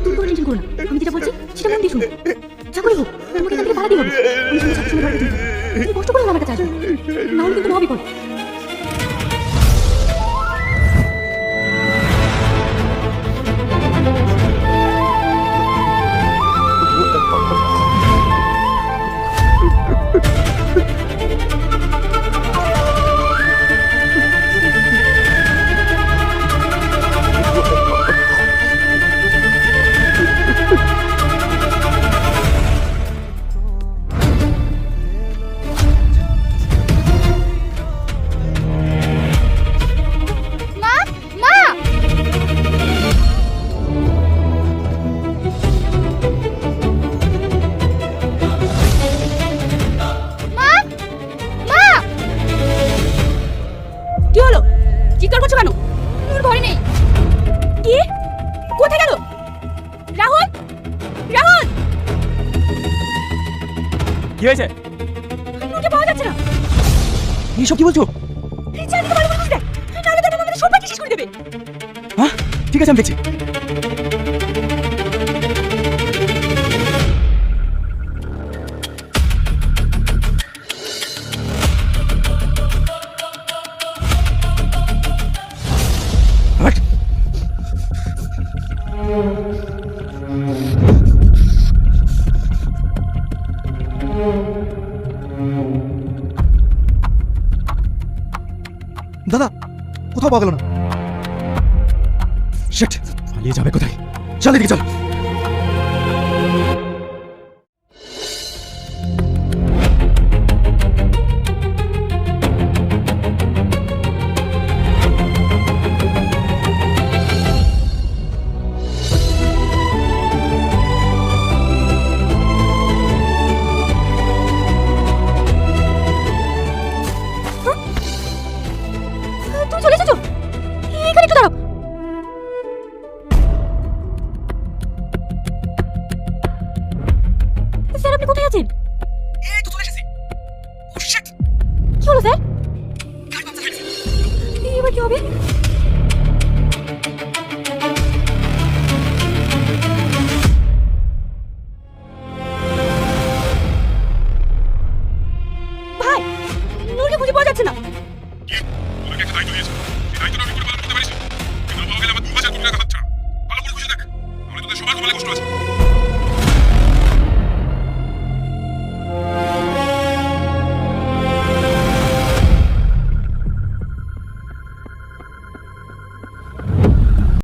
তুমি কোনো টেনশন করো না, আমি যেটা বলছি সেটা মন দিয়ে শুনো। যা করে হোক তোমাকে এখান থেকে পালাতেই হবে। আমি সঙ্গে সাথে সঙ্গে বাড়িতে দিই, তুমি কষ্ট করে আমার কাছে আসবে, নাহলে কিন্তু মহাবিপদ। কি হলো? চিৎকার করছো কেন? ওর ভয় নেই। কি? কোথায় গেল? রাহুল, রাহুল, কি হয়েছে? ওকে পাওয়া যাচ্ছে না। এইসব কি বলছো? চারিদিকে ভালো করে দেখ, নাহলে তো আমাদের সব শেষ করে দেবে। হ্যাঁ ঠিক আছে, আমি দেখছি। হাট! দাদা কোথাও পাওয়া গেল না। শিট, পালিয়ে যাবে কোথায়? চল এদিকে চল। তুমি চলে এসেছো? এখানে একটু দাঁড়াও। স্যার আপনি কোথায় আছেন? এই তো চলে এসেছি। ও শিট! কি হলো স্যার? এবার কি হবে? ভাই, নূরকে খুঁজে পাওয়া যাচ্ছে না। তোকে একটা দায়িত্ব দিয়েছে, সেই দায়িত্বটা আমি করে পালন করতে পারিস? কিন্তু পাওয়া গেলে আমার 2000 কোটি টাকা হাতছাড়া। ভালো করে খুঁজে দেখ, নাহলে তোদের সবার কপালে কষ্ট আছে।